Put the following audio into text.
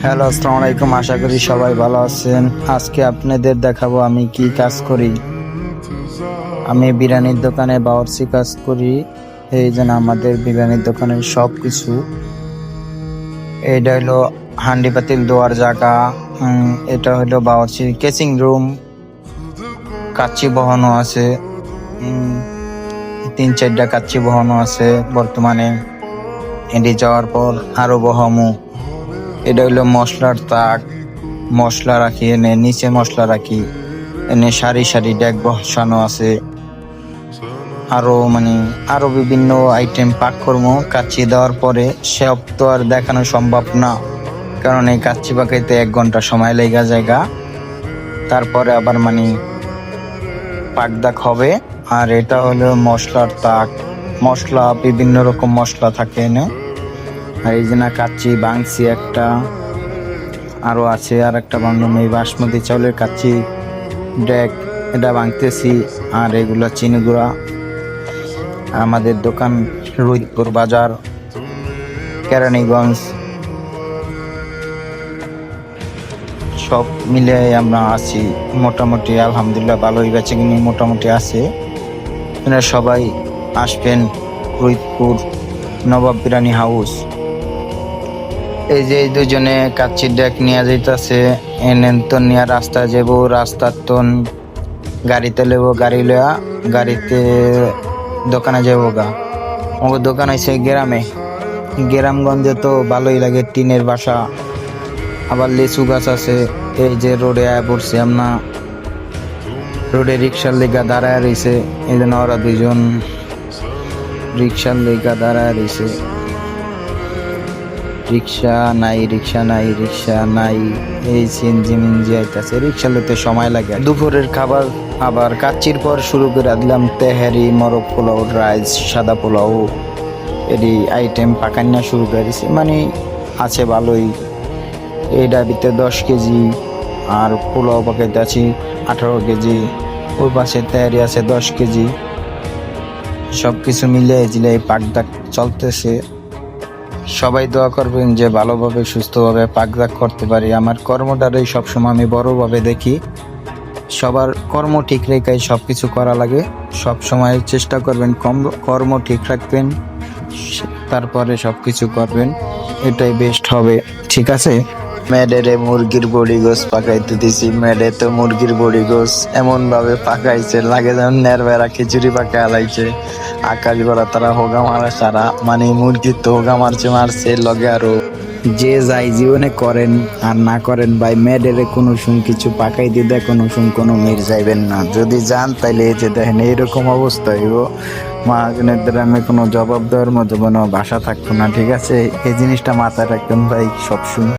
Hello, আসসালামু আলাইকুম। আশা করি সবাই ভালো আছেন। আজকে আপনাদের দেখাবো আমি কি কাজ করি। আমি বিরিয়ানির দোকানে বাবুর্চি কাজ করি। এই যেন আমাদের বিরিয়ানির দোকানের সব কিছু। এটা হলো হান্ডি পাতিল দোয়ার জায়গা। এটা হলো বাবুর্চির কেচিং রুম। কাচ্চি বহানো আছে। 3-4টা কাচ্চি বহানো আছে বর্তমানে। এটি যাওয়ার পর আরো বহামু। এটা হইলো মশলার তাক। মশলা রাখি এনে, নিচে মশলা রাখি এনে, সারি সারি ডেক বসানো আছে। আরো বিভিন্ন আইটেম পাক করবো। কাচ্চি দেওয়ার পরে সব তো আর দেখানো সম্ভব না, কারণ এই কাচ্চি পাকাইতে 1 ঘন্টা সময় লেগে জায়গা। তারপরে আবার পাক দাক হবে। আর এটা হলো মশলার তাক। মশলা বিভিন্ন রকম মশলা থাকে এনে। আর এই যে না কাচ্চি বাংছি একটা, আরো আছে আর একটা বাংলাম। এই বাসমতি চাউলের কাচ্চি ডেক, এটা ভাঙতেছি। আর এগুলো চিনি গুঁড়া। আমাদের দোকান রুইপুর বাজার, কেরানীগঞ্জ। সব মিলে আমরা আছি মোটামুটি, আলহামদুলিল্লাহ ভালোই বেঁচে কিনি মোটামুটি আছে। আপনারা সবাই আসবেন রুইপুর নবাব বিরিয়ানি হাউস। এই যে এই দুজনে কাচ্চির ডেক নিয়ে যাইতেছে। এনেন তো নিয়ে রাস্তা যাব, রাস্তার তো গাড়িতে লেবো, গাড়ি লয়া গাড়িতে দোকানে যাবো গা। আমার দোকান হয়েছে গ্রামে। গ্রামগঞ্জে তো ভালোই লাগে, টিনের বাসা, আবার লিচু গাছ আছে। এই যে রোডে আয়া পড়ছি আমরা, রোডে রিক্সার লেগা দাঁড়ায় রয়েছে। এই জন্য ওরা দুজন রিক্সার লেগা দাঁড়ায় রয়েছে। রিক্সা নাই, রিক্সা নাই, রিক্সা নাই। এই সিএনজি মিনজি আইতাছে, রিক্সা লইতে সময় লাগে। দুপুরের খাবার আবার কাচ্চির পর শুরু করে দিলাম তেহারি, মোরগ পোলাও, রাইস, সাদা পোলাও। এরই আইটেম পাকান্না শুরু করে দিছি, আছে ভালোই। এই ডাবিতে 10 কেজি, আর পোলাও পাকাইতে আছি 18 কেজি। ওই পাশে তেহারি আছে 10 কেজি। সবকিছু মিলে এই পাক দাক চলতেছে। সবাই দোয়া করবেন যে ভালোভাবে সুস্থভাবে পাকদাক করতে পারি। আমার কর্মটারই সবসময় আমি বড়ভাবে দেখি। সবার কর্ম ঠিক রেখে সবকিছু করা লাগে। সব সময় চেষ্টা করবেন কর্ম ঠিক রাখবেন, তারপরে সবকিছু করবেন, এটাই বেস্ট হবে। ঠিক আছে। মেডেরে মুরগির বড়ি গোস পাকাইতে দিছি। মেডে তো মুরগির বড়ি গোস এমন ভাবে পাকাইছে, লাগে যেমন নেরবেড়া খিচুড়ি পাকা লাইছে। আকাশ বলা তারা হোগা মারা সারা, মুরগির তো হোগা মারছে লগে। আরো যে যাই জীবনে করেন আর না করেন ভাই, মেডেরে কোনো কিছু পাকাই দিয়ে কোনো কোনো মের যাইবেন না। যদি যান তাইলে এই যে দেখেন এইরকম অবস্থা হইব, মহাজনের দ্বারা কোনো জবাব দেওয়ার মতো কোনো ভাষা থাকতো না। ঠিক আছে, এই জিনিসটা মাথায় রাখবেন ভাই সবসময়।